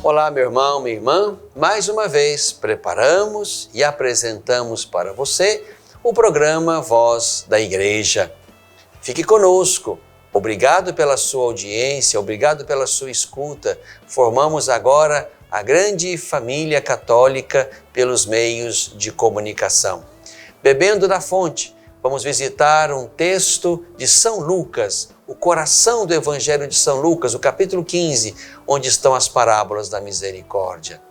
Olá, meu irmão, minha irmã. Mais uma vez, preparamos e apresentamos para você o programa Voz da Igreja. Fique conosco. Obrigado pela sua audiência, obrigado pela sua escuta. Formamos agora a grande família católica pelos meios de comunicação. Bebendo da fonte, vamos visitar um texto de São Lucas, o coração do Evangelho de São Lucas, o capítulo 15, onde estão as parábolas da misericórdia.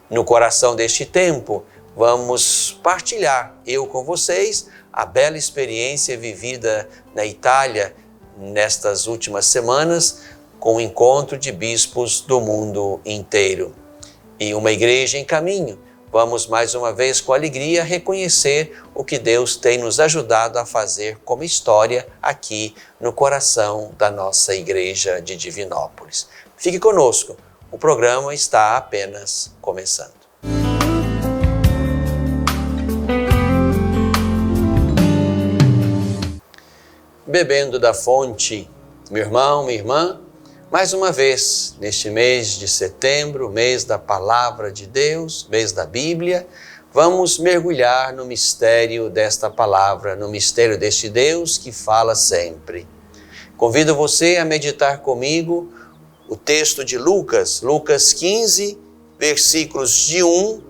No coração deste tempo, vamos partilhar, eu com vocês, a bela experiência vivida na Itália nestas últimas semanas, com o encontro de bispos do mundo inteiro. E uma igreja em caminho. Vamos mais uma vez com alegria reconhecer o que Deus tem nos ajudado a fazer como história aqui no coração da nossa igreja de Divinópolis. Fique conosco, o programa está apenas começando. Bebendo da fonte, meu irmão, minha irmã, mais uma vez, neste mês de setembro, mês da Palavra de Deus, mês da Bíblia, vamos mergulhar no mistério desta palavra, no mistério deste Deus que fala sempre. Convido você a meditar comigo o texto de Lucas, Lucas 15, versículos de 1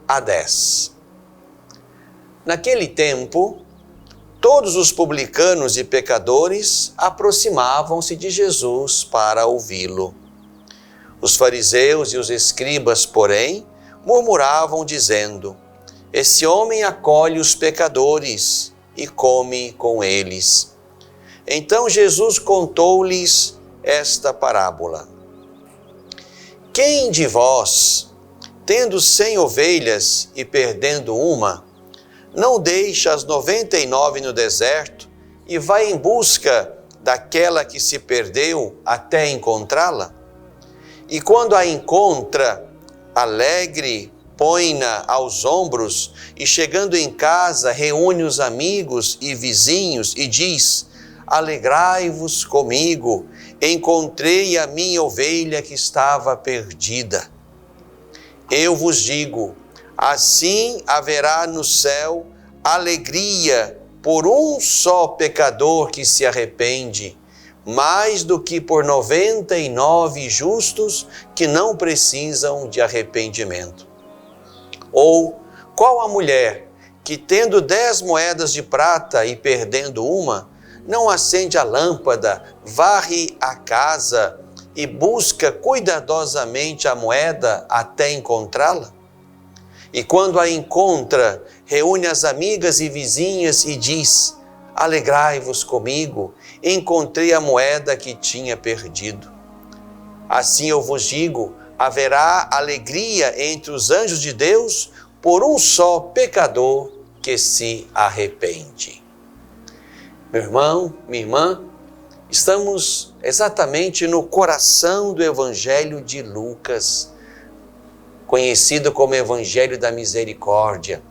a 10. Naquele tempo, todos os publicanos e pecadores aproximavam-se de Jesus para ouvi-lo. Os fariseus e os escribas, porém, murmuravam dizendo: "Esse homem acolhe os pecadores e come com eles." Então Jesus contou-lhes esta parábola: "Quem de vós, tendo 100 ovelhas e perdendo uma, não deixa as 99 no deserto e vai em busca daquela que se perdeu até encontrá-la? E quando a encontra, alegre, põe-na aos ombros e chegando em casa reúne os amigos e vizinhos e diz: Alegrai-vos comigo, encontrei a minha ovelha que estava perdida. Eu vos digo, assim haverá no céu alegria por um só pecador que se arrepende, mais do que por 99 justos que não precisam de arrependimento. Ou qual a mulher que, tendo 10 moedas de prata e perdendo uma, não acende a lâmpada, varre a casa e busca cuidadosamente a moeda até encontrá-la? E quando a encontra, reúne as amigas e vizinhas e diz: Alegrai-vos comigo, encontrei a moeda que tinha perdido. Assim eu vos digo, haverá alegria entre os anjos de Deus por um só pecador que se arrepende." Meu irmão, minha irmã, estamos exatamente no coração do Evangelho de Lucas, conhecido como Evangelho da Misericórdia.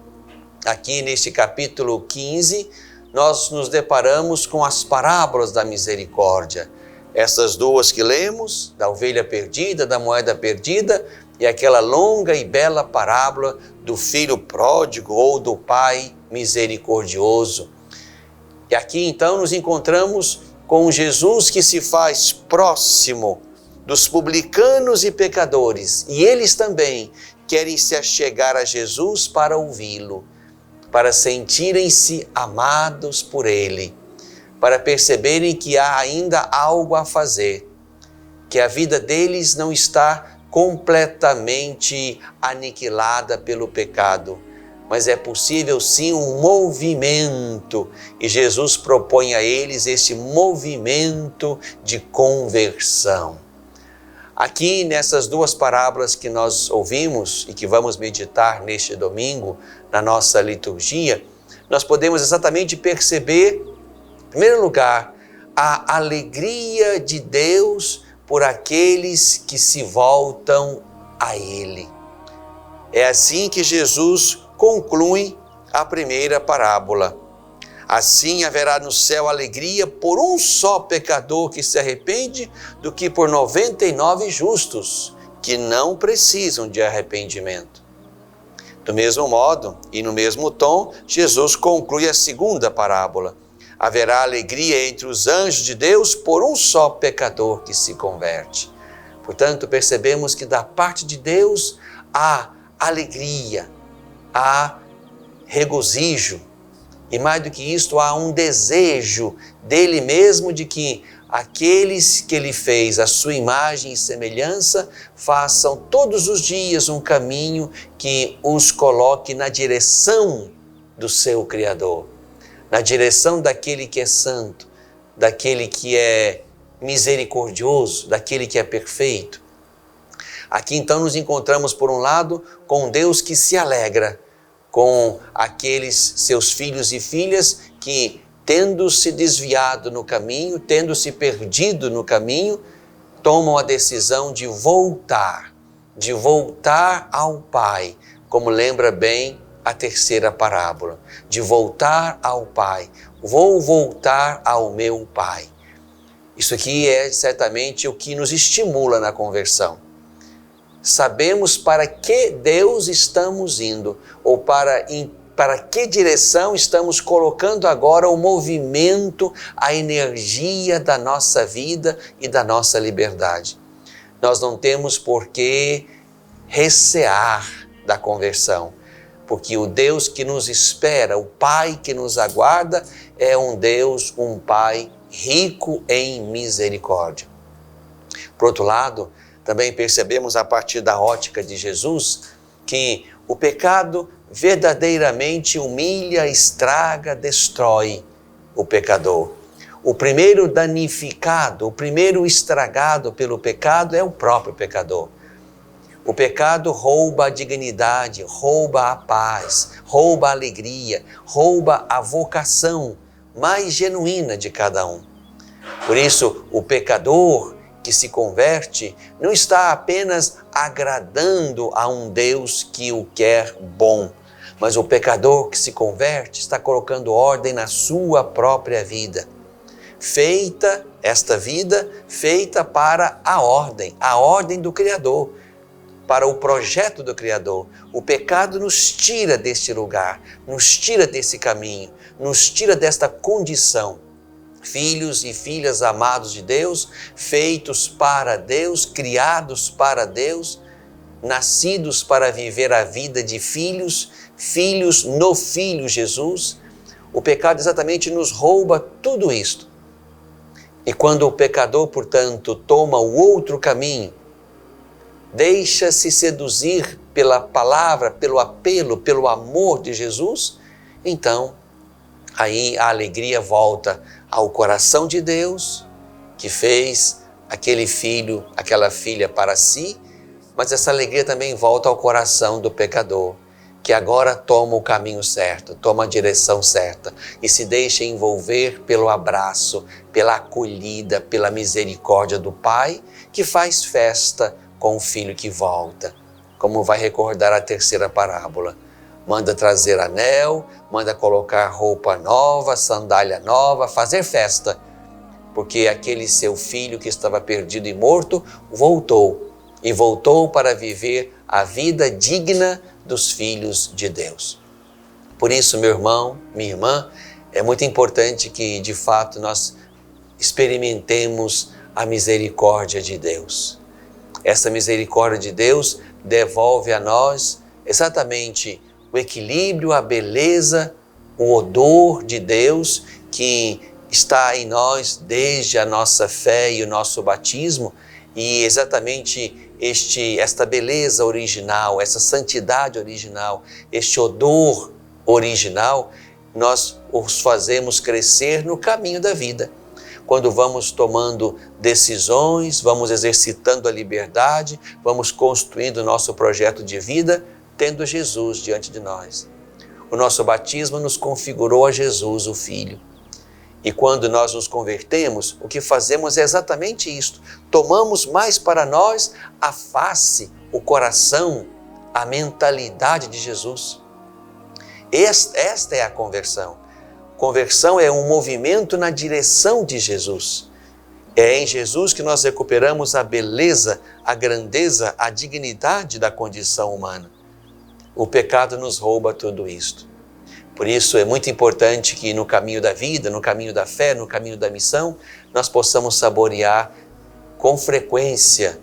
Aqui neste capítulo 15, nós nos deparamos com as parábolas da misericórdia. Essas duas que lemos, da ovelha perdida, da moeda perdida, e aquela longa e bela parábola do filho pródigo ou do pai misericordioso. E aqui então nos encontramos com Jesus que se faz próximo dos publicanos e pecadores, e eles também querem se achegar a Jesus para ouvi-lo, para sentirem-se amados por ele, para perceberem que há ainda algo a fazer, que a vida deles não está completamente aniquilada pelo pecado, mas é possível sim um movimento, e Jesus propõe a eles esse movimento de conversão. Aqui nessas duas parábolas que nós ouvimos e que vamos meditar neste domingo na nossa liturgia, nós podemos exatamente perceber, em primeiro lugar, a alegria de Deus por aqueles que se voltam a Ele. É assim que Jesus conclui a primeira parábola. Assim haverá no céu alegria por um só pecador que se arrepende, do que por 99 justos que não precisam de arrependimento. Do mesmo modo e no mesmo tom, Jesus conclui a segunda parábola. Haverá alegria entre os anjos de Deus por um só pecador que se converte. Portanto, percebemos que da parte de Deus há alegria, há regozijo, e mais do que isto, há um desejo dele mesmo de que aqueles que ele fez a sua imagem e semelhança façam todos os dias um caminho que os coloque na direção do seu Criador, na direção daquele que é santo, daquele que é misericordioso, daquele que é perfeito. Aqui então nos encontramos, por um lado, com um Deus que se alegra com aqueles seus filhos e filhas que, tendo se desviado no caminho, tendo se perdido no caminho, tomam a decisão de voltar ao Pai, como lembra bem a terceira parábola, de voltar ao Pai. Vou voltar ao meu Pai. Isso aqui é certamente o que nos estimula na conversão. Sabemos para que Deus estamos indo, ou para que direção estamos colocando agora o movimento, a energia da nossa vida e da nossa liberdade. Nós não temos por que recear da conversão, porque o Deus que nos espera, o Pai que nos aguarda, é um Deus, um Pai rico em misericórdia. Por outro lado, também percebemos a partir da ótica de Jesus que o pecado verdadeiramente humilha, estraga, destrói o pecador. O primeiro danificado, o primeiro estragado pelo pecado é o próprio pecador. O pecado rouba a dignidade, rouba a paz, rouba a alegria, rouba a vocação mais genuína de cada um. Por isso, o pecador que se converte não está apenas agradando a um Deus que o quer bom, mas o pecador que se converte está colocando ordem na sua própria vida. Esta vida feita para a ordem do Criador, para o projeto do Criador. O pecado nos tira deste lugar, nos tira desse caminho, nos tira desta condição. Filhos e filhas amados de Deus, feitos para Deus, criados para Deus, nascidos para viver a vida de filhos, filhos no Filho Jesus. O pecado exatamente nos rouba tudo isto. E quando o pecador, portanto, toma o outro caminho, deixa-se seduzir pela palavra, pelo apelo, pelo amor de Jesus, então aí a alegria volta ao coração de Deus, que fez aquele filho, aquela filha para si, mas essa alegria também volta ao coração do pecador, que agora toma o caminho certo, toma a direção certa e se deixa envolver pelo abraço, pela acolhida, pela misericórdia do Pai, que faz festa com o filho que volta, como vai recordar a terceira parábola. Manda trazer anel, manda colocar roupa nova, sandália nova, fazer festa, porque aquele seu filho que estava perdido e morto voltou para viver a vida digna dos filhos de Deus. Por isso, meu irmão, minha irmã, é muito importante que de fato nós experimentemos a misericórdia de Deus. Essa misericórdia de Deus devolve a nós exatamente o equilíbrio, a beleza, o odor de Deus que está em nós desde a nossa fé e o nosso batismo, e exatamente esta beleza original, essa santidade original, este odor original, nós os fazemos crescer no caminho da vida. Quando vamos tomando decisões, vamos exercitando a liberdade, vamos construindo o nosso projeto de vida, tendo Jesus diante de nós. O nosso batismo nos configurou a Jesus, o Filho. E quando nós nos convertemos, o que fazemos é exatamente isto. Tomamos mais para nós a face, o coração, a mentalidade de Jesus. Esta é a conversão. Conversão é um movimento na direção de Jesus. É em Jesus que nós recuperamos a beleza, a grandeza, a dignidade da condição humana. O pecado nos rouba tudo isto. Por isso é muito importante que no caminho da vida, no caminho da fé, no caminho da missão, nós possamos saborear com frequência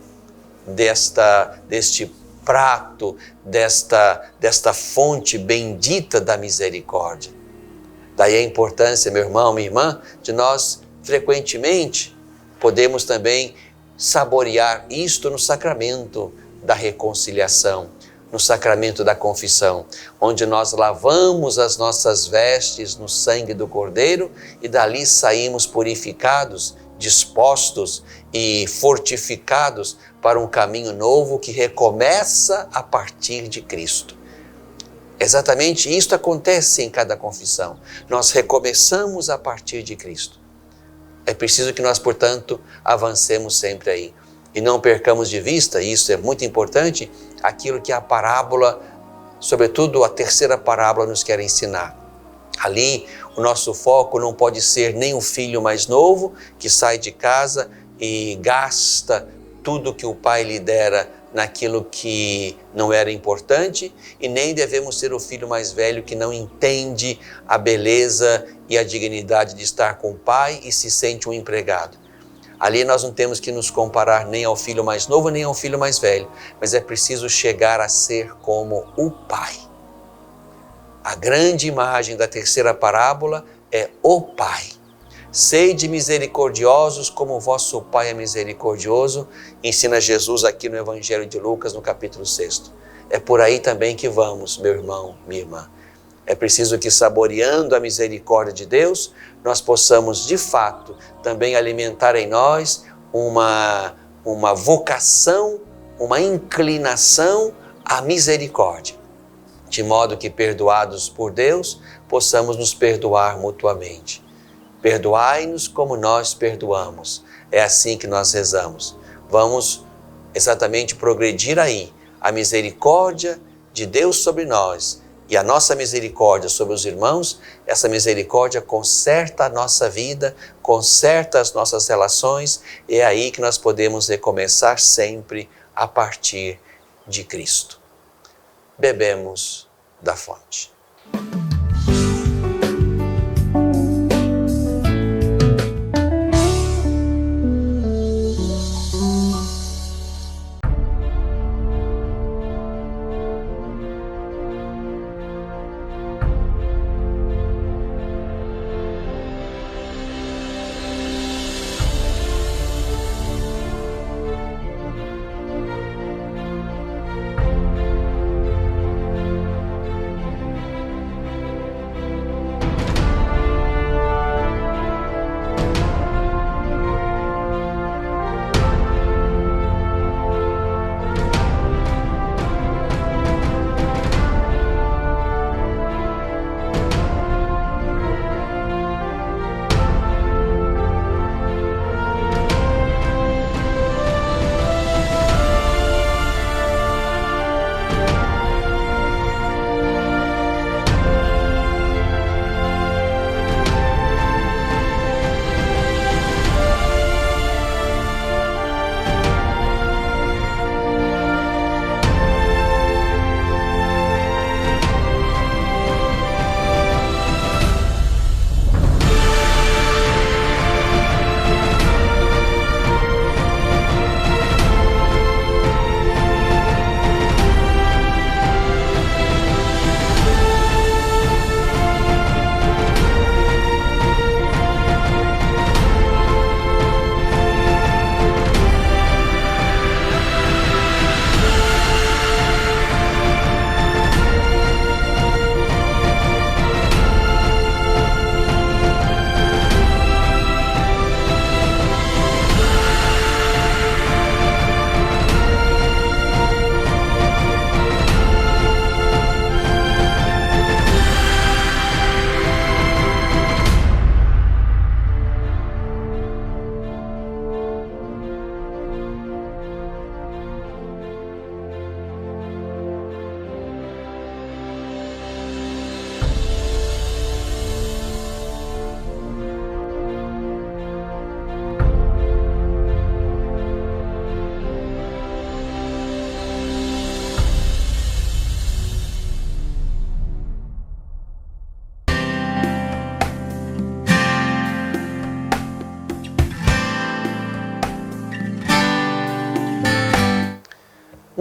deste prato, desta fonte bendita da misericórdia. Daí a importância, meu irmão, minha irmã, de nós frequentemente podemos também saborear isto no sacramento da reconciliação, no sacramento da confissão, onde nós lavamos as nossas vestes no sangue do Cordeiro e dali saímos purificados, dispostos e fortificados para um caminho novo que recomeça a partir de Cristo. Exatamente isto acontece em cada confissão. Nós recomeçamos a partir de Cristo. É preciso que nós, portanto, avancemos sempre aí. E não percamos de vista, e isso é muito importante, aquilo que a parábola, sobretudo a terceira parábola, nos quer ensinar. Ali, o nosso foco não pode ser nem o filho mais novo, que sai de casa e gasta tudo que o pai lhe dera naquilo que não era importante, e nem devemos ser o filho mais velho que não entende a beleza e a dignidade de estar com o pai e se sente um empregado. Ali nós não temos que nos comparar nem ao filho mais novo, nem ao filho mais velho, mas é preciso chegar a ser como o pai. A grande imagem da terceira parábola é o pai. Sede misericordiosos como o vosso Pai é misericordioso, ensina Jesus aqui no Evangelho de Lucas, no capítulo 6. É por aí também que vamos, meu irmão, minha irmã. É preciso que, saboreando a misericórdia de Deus, nós possamos, de fato, também alimentar em nós uma vocação, uma inclinação à misericórdia, de modo que, perdoados por Deus, possamos nos perdoar mutuamente. Perdoai-nos como nós perdoamos. É assim que nós rezamos. Vamos exatamente progredir aí. A misericórdia de Deus sobre nós e a nossa misericórdia sobre os irmãos, essa misericórdia conserta a nossa vida, conserta as nossas relações. É aí que nós podemos recomeçar sempre a partir de Cristo. Bebemos da fonte.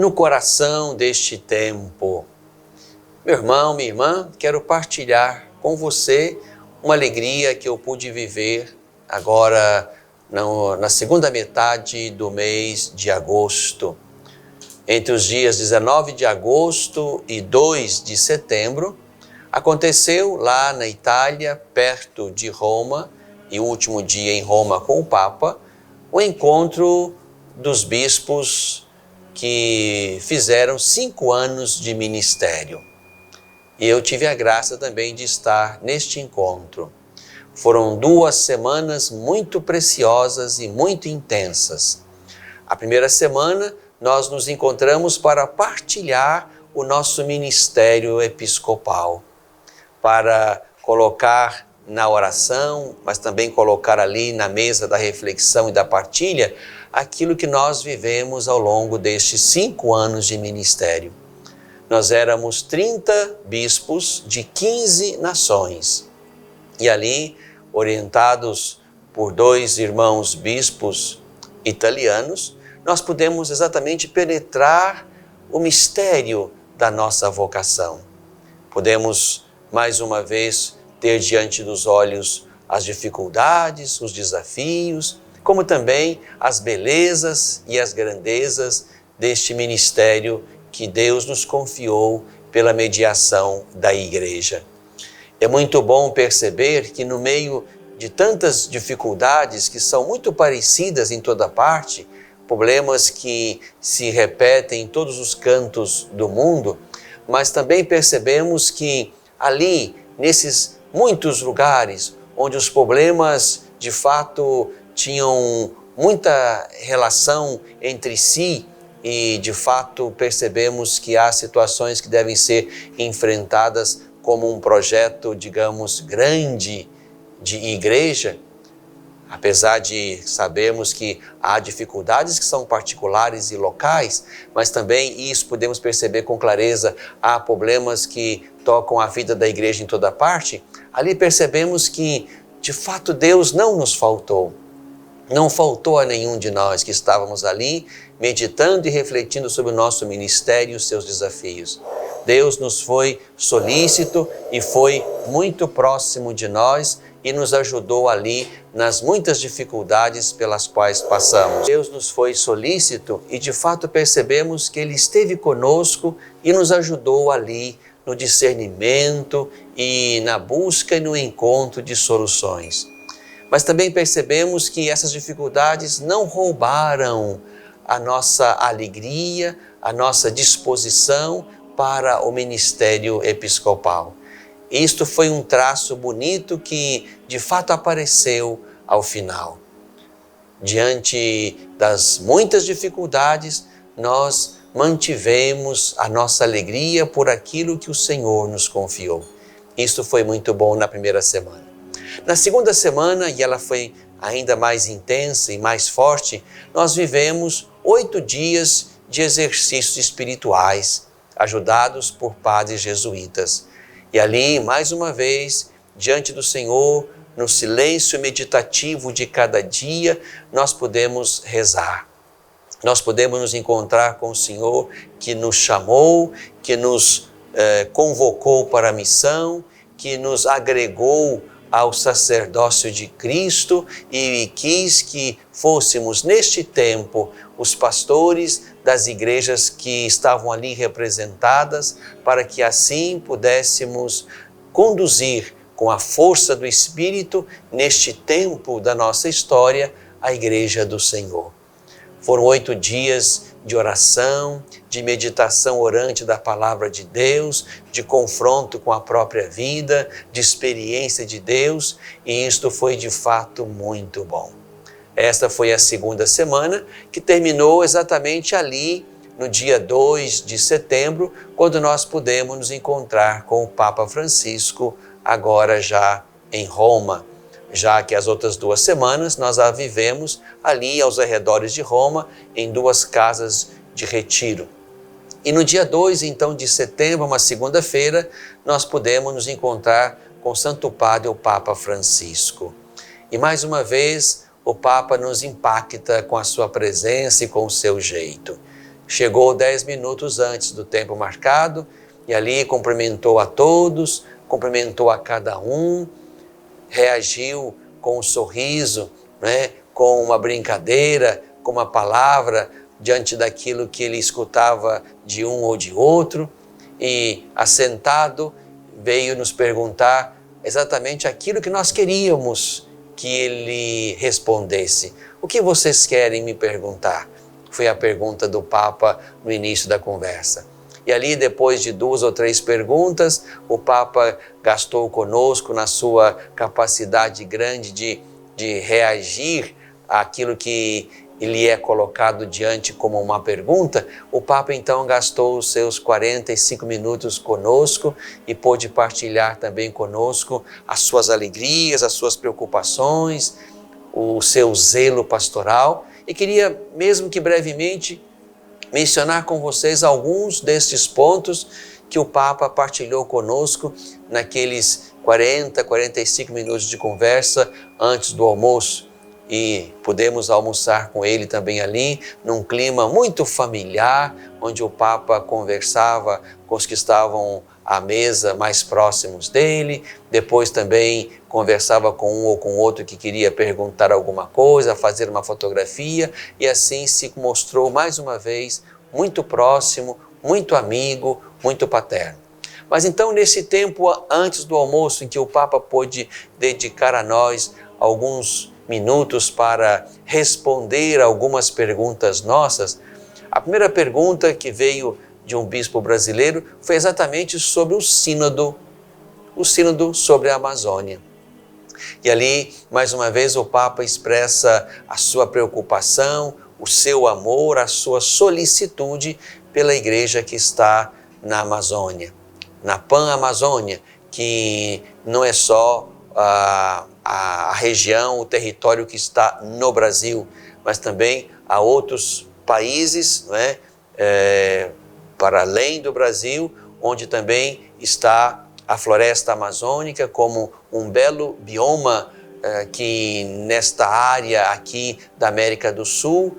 no coração deste tempo. Meu irmão, minha irmã, quero partilhar com você uma alegria que eu pude viver agora na segunda metade do mês de agosto. Entre os dias 19 de agosto e 2 de setembro, aconteceu lá na Itália, perto de Roma, e o último dia em Roma com o Papa, o encontro dos bispos que fizeram 5 anos de ministério. E eu tive a graça também de estar neste encontro. Foram 2 semanas muito preciosas e muito intensas. A primeira semana, nós nos encontramos para partilhar o nosso ministério episcopal, para colocar na oração, mas também colocar ali na mesa da reflexão e da partilha, aquilo que nós vivemos ao longo destes 5 anos de ministério. Nós éramos 30 bispos de 15 nações. E ali, orientados por 2 irmãos bispos italianos, nós pudemos exatamente penetrar o mistério da nossa vocação. Podemos, mais uma vez, ter diante dos olhos as dificuldades, os desafios, como também as belezas e as grandezas deste ministério que Deus nos confiou pela mediação da Igreja. É muito bom perceber que no meio de tantas dificuldades que são muito parecidas em toda parte, problemas que se repetem em todos os cantos do mundo, mas também percebemos que ali, nesses muitos lugares onde os problemas de fato tinham muita relação entre si e de fato percebemos que há situações que devem ser enfrentadas como um projeto, digamos, grande de igreja, apesar de sabermos que há dificuldades que são particulares e locais, mas também isso podemos perceber com clareza, há problemas que tocam a vida da igreja em toda parte. Ali percebemos que, de fato, Deus não nos faltou. Não faltou a nenhum de nós que estávamos ali meditando e refletindo sobre o nosso ministério e os seus desafios. Deus nos foi solícito e foi muito próximo de nós e nos ajudou ali nas muitas dificuldades pelas quais passamos. Deus nos foi solícito e de fato percebemos que Ele esteve conosco e nos ajudou ali no discernimento e na busca e no encontro de soluções. Mas também percebemos que essas dificuldades não roubaram a nossa alegria, a nossa disposição para o ministério episcopal. Isto foi um traço bonito que de fato apareceu ao final. Diante das muitas dificuldades, nós mantivemos a nossa alegria por aquilo que o Senhor nos confiou. Isto foi muito bom na primeira semana. Na segunda semana, e ela foi ainda mais intensa e mais forte, nós vivemos 8 dias de exercícios espirituais, ajudados por padres jesuítas. E ali, mais uma vez, diante do Senhor, no silêncio meditativo de cada dia, nós podemos rezar. Nós podemos nos encontrar com o Senhor que nos chamou, que nos convocou para a missão, que nos agregou ao sacerdócio de Cristo e quis que fôssemos neste tempo os pastores das igrejas que estavam ali representadas, para que assim pudéssemos conduzir com a força do Espírito neste tempo da nossa história a Igreja do Senhor. Foram 8 dias de oração, de meditação orante da palavra de Deus, de confronto com a própria vida, de experiência de Deus, e isto foi de fato muito bom. Esta foi a segunda semana, que terminou exatamente ali, no dia 2 de setembro, quando nós pudemos nos encontrar com o Papa Francisco, agora já em Roma, já que as outras 2 semanas nós a vivemos ali aos arredores de Roma, em 2 casas de retiro. E no dia 2, então, de setembro, uma segunda-feira, nós pudemos nos encontrar com o Santo Padre, o Papa Francisco. E mais uma vez, o Papa nos impacta com a sua presença e com o seu jeito. chegou 10 minutos antes do tempo marcado e ali cumprimentou a todos, cumprimentou a cada um, reagiu com um sorriso, né, com uma brincadeira, com uma palavra diante daquilo que ele escutava de um ou de outro, e assentado veio nos perguntar exatamente aquilo que nós queríamos que ele respondesse. O que vocês querem me perguntar? Foi a pergunta do Papa no início da conversa. E ali, depois de 2 ou 3 perguntas, o Papa gastou conosco na sua capacidade grande de reagir àquilo que lhe é colocado diante como uma pergunta. O Papa então gastou os seus 45 minutos conosco e pôde partilhar também conosco as suas alegrias, as suas preocupações, o seu zelo pastoral. E queria, mesmo que brevemente, mencionar com vocês alguns destes pontos que o Papa partilhou conosco naqueles 45 minutos de conversa antes do almoço. E pudemos almoçar com ele também ali, num clima muito familiar, onde o Papa conversava com os que estavam à mesa mais próximos dele, depois também conversava com um ou com outro que queria perguntar alguma coisa, fazer uma fotografia, e assim se mostrou mais uma vez muito próximo, muito amigo, muito paterno. Mas então, nesse tempo antes do almoço, em que o Papa pôde dedicar a nós alguns minutos para responder algumas perguntas nossas, a primeira pergunta que veio de um bispo brasileiro foi exatamente sobre o sínodo sobre a Amazônia. E ali, mais uma vez, o Papa expressa a sua preocupação, o seu amor, a sua solicitude pela igreja que está na Amazônia, na Pan-Amazônia, que não é só a região, o território que está no Brasil, mas também há outros países, né, para além do Brasil, onde também está a floresta amazônica como um belo bioma que nesta área aqui da América do Sul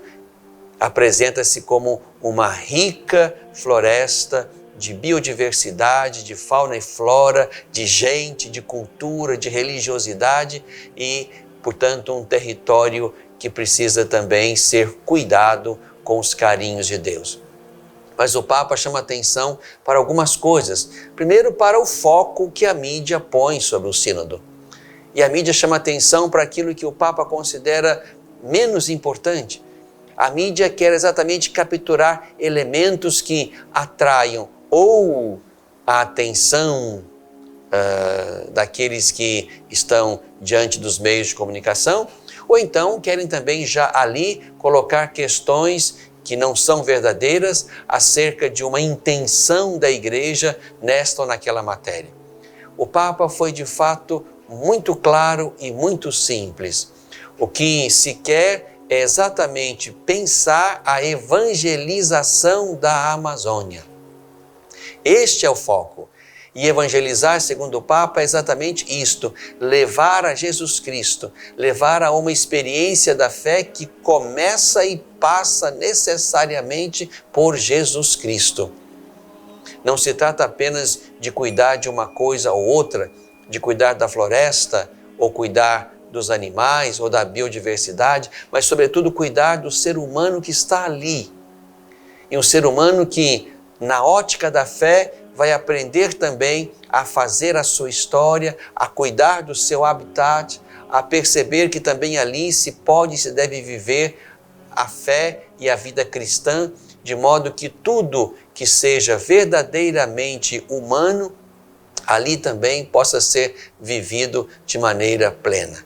apresenta-se como uma rica floresta de biodiversidade, de fauna e flora, de gente, de cultura, de religiosidade e, portanto, um território que precisa também ser cuidado com os carinhos de Deus. Mas o Papa chama atenção para algumas coisas. Primeiro, para o foco que a mídia põe sobre o sínodo. E a mídia chama atenção para aquilo que o Papa considera menos importante. A mídia quer exatamente capturar elementos que atraiam ou a atenção daqueles que estão diante dos meios de comunicação, ou então querem também já ali colocar questões que não são verdadeiras acerca de uma intenção da igreja nesta ou naquela matéria. O Papa foi de fato muito claro e muito simples. O que se quer é exatamente pensar a evangelização da Amazônia. Este é o foco. E evangelizar, segundo o Papa, é exatamente isto: levar a Jesus Cristo, levar a uma experiência da fé que começa e passa necessariamente por Jesus Cristo. Não se trata apenas de cuidar de uma coisa ou outra, de cuidar da floresta, ou cuidar dos animais, ou da biodiversidade, mas sobretudo cuidar do ser humano que está ali. E um ser humano que, na ótica da fé, vai aprender também a fazer a sua história, a cuidar do seu habitat, a perceber que também ali se pode e se deve viver a fé e a vida cristã, de modo que tudo que seja verdadeiramente humano, ali também possa ser vivido de maneira plena.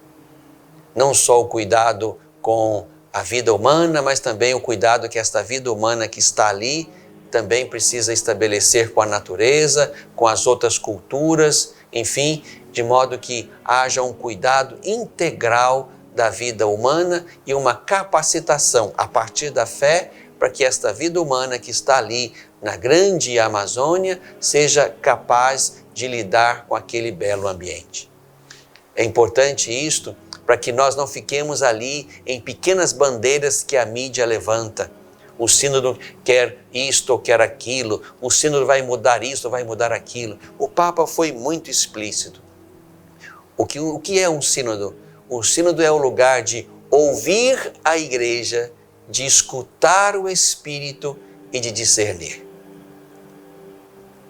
Não só o cuidado com a vida humana, mas também o cuidado que esta vida humana que está ali também precisa estabelecer com a natureza, com as outras culturas, enfim, de modo que haja um cuidado integral da vida humana e uma capacitação a partir da fé para que esta vida humana que está ali na grande Amazônia seja capaz de lidar com aquele belo ambiente. É importante isto para que nós não fiquemos ali em pequenas bandeiras que a mídia levanta. o sínodo quer isto ou quer aquilo, o sínodo vai mudar isto ou vai mudar aquilo. O Papa foi muito explícito. O que é um sínodo? O sínodo é o lugar de ouvir a igreja, de escutar o Espírito e de discernir.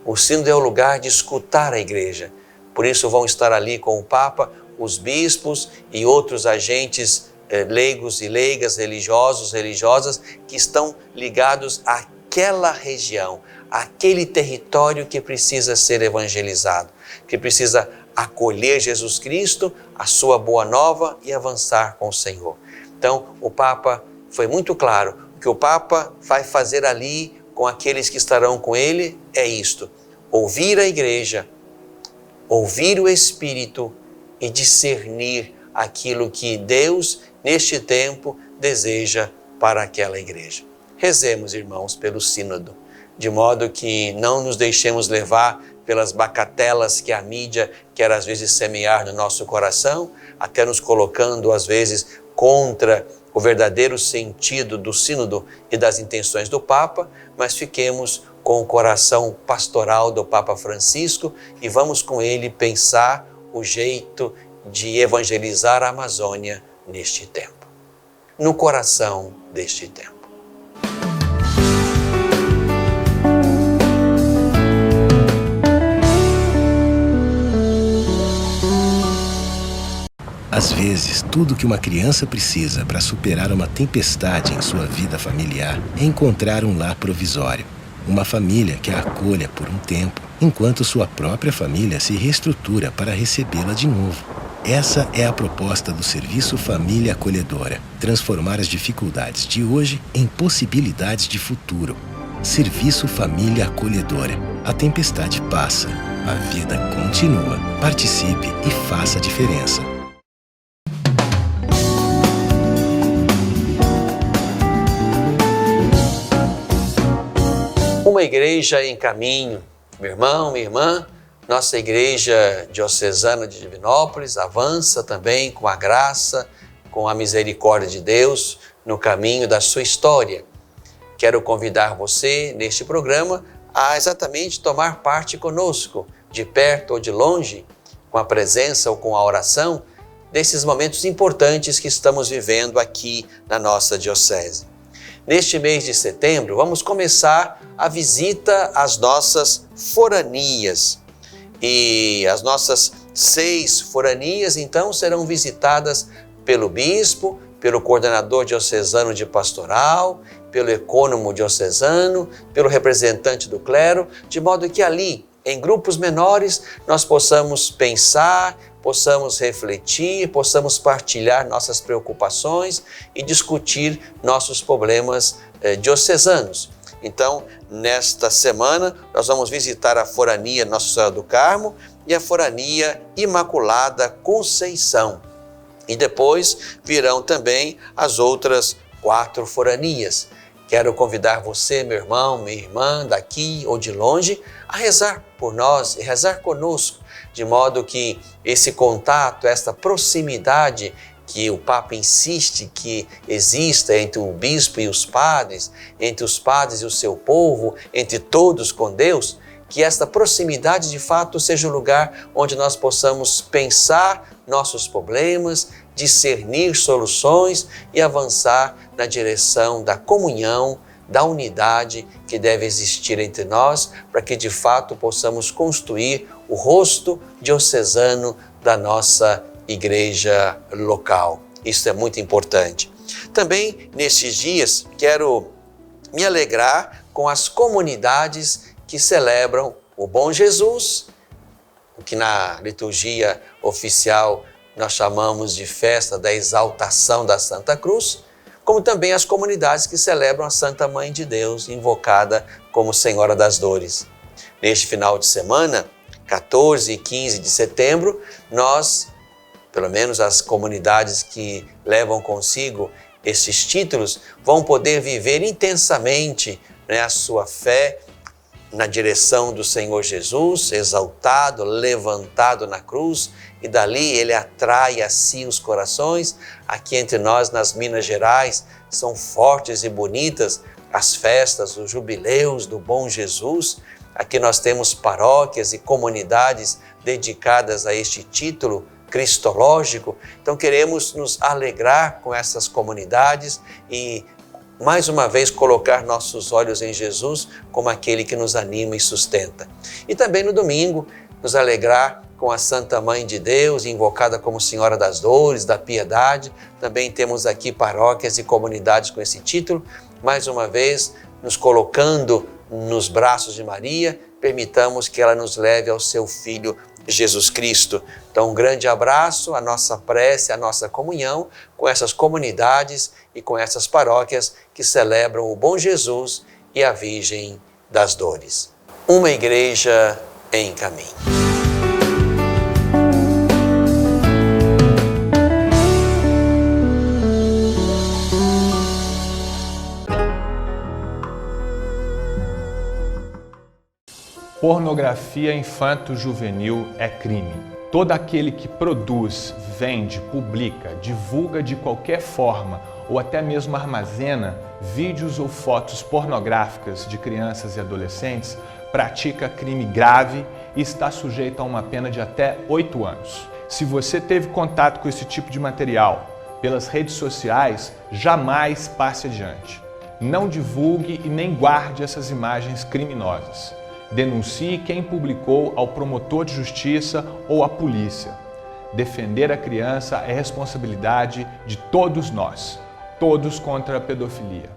O sínodo é o lugar de escutar a igreja. Por isso vão estar ali com o Papa os bispos e outros agentes leigos e leigas, religiosos, religiosas, que estão ligados àquela região, àquele território que precisa ser evangelizado, que precisa acolher Jesus Cristo, a sua boa nova e avançar com o Senhor. Então, o Papa foi muito claro, o que o Papa vai fazer ali com aqueles que estarão com ele é isto: ouvir a igreja, ouvir o Espírito e discernir aquilo que Deus, neste tempo, deseja para aquela igreja. Rezemos, irmãos, pelo sínodo, de modo que não nos deixemos levar pelas bacatelas que a mídia quer às vezes semear no nosso coração, até nos colocando às vezes contra o verdadeiro sentido do sínodo e das intenções do Papa, mas fiquemos com o coração pastoral do Papa Francisco e vamos com ele pensar o jeito de evangelizar a Amazônia neste tempo, no coração deste tempo. Às vezes, tudo que uma criança precisa para superar uma tempestade em sua vida familiar é encontrar um lar provisório. Uma família que a acolha por um tempo, enquanto sua própria família se reestrutura para recebê-la de novo. Essa é a proposta do Serviço Família Acolhedora: transformar as dificuldades de hoje em possibilidades de futuro. Serviço Família Acolhedora. A tempestade passa, a vida continua. Participe e faça a diferença. Uma igreja em caminho, meu irmão, minha irmã. Nossa igreja diocesana de Divinópolis avança também com a graça, com a misericórdia de Deus no caminho da sua história. Quero convidar você neste programa a exatamente tomar parte conosco, de perto ou de longe, com a presença ou com a oração, desses momentos importantes que estamos vivendo aqui na nossa diocese. Neste mês de setembro, vamos começar a visita às nossas foranias. E as nossas 6 foranias, então, serão visitadas pelo bispo, pelo coordenador diocesano de pastoral, pelo ecônomo diocesano, pelo representante do clero, de modo que ali, em grupos menores, nós possamos pensar, possamos refletir, possamos partilhar nossas preocupações e discutir nossos problemas diocesanos. Então, nesta semana, nós vamos visitar a forania Nossa Senhora do Carmo e a forania Imaculada Conceição. E depois virão também as outras 4 foranias. Quero convidar você, meu irmão, minha irmã, daqui ou de longe, a rezar por nós e rezar conosco, de modo que esse contato, esta proximidade que o Papa insiste que exista entre o bispo e os padres, entre os padres e o seu povo, entre todos com Deus, que esta proximidade de fato seja o lugar onde nós possamos pensar nossos problemas, discernir soluções e avançar na direção da comunhão, da unidade que deve existir entre nós, para que de fato possamos construir o rosto diocesano da nossa igreja local. Isso é muito importante. Também, nestes dias, quero me alegrar com as comunidades que celebram o Bom Jesus, o que na liturgia oficial nós chamamos de festa da exaltação da Santa Cruz, como também as comunidades que celebram a Santa Mãe de Deus, invocada como Senhora das Dores. Neste final de semana, 14 e 15 de setembro, nós, pelo menos as comunidades que levam consigo esses títulos, vão poder viver intensamente, a sua fé na direção do Senhor Jesus, exaltado, levantado na cruz, e dali ele atrai a si os corações. Aqui entre nós, nas Minas Gerais, são fortes e bonitas as festas, os jubileus do Bom Jesus. Aqui nós temos paróquias e comunidades dedicadas a este título cristológico. Então queremos nos alegrar com essas comunidades e mais uma vez colocar nossos olhos em Jesus como aquele que nos anima e sustenta. E também no domingo nos alegrar com a Santa Mãe de Deus, invocada como Senhora das Dores, da Piedade. Também temos aqui paróquias e comunidades com esse título. Mais uma vez, nos colocando nos braços de Maria, permitamos que ela nos leve ao seu Filho Jesus Cristo. Então, um grande abraço, a nossa prece, a nossa comunhão com essas comunidades e com essas paróquias que celebram o Bom Jesus e a Virgem das Dores. Uma igreja em caminho. Pornografia infanto-juvenil é crime. Todo aquele que produz, vende, publica, divulga de qualquer forma ou até mesmo armazena vídeos ou fotos pornográficas de crianças e adolescentes pratica crime grave e está sujeito a uma pena de até 8 anos. Se você teve contato com esse tipo de material pelas redes sociais, jamais passe adiante. Não divulgue e nem guarde essas imagens criminosas. Denuncie quem publicou ao promotor de justiça ou à polícia. Defender a criança é responsabilidade de todos nós, todos contra a pedofilia.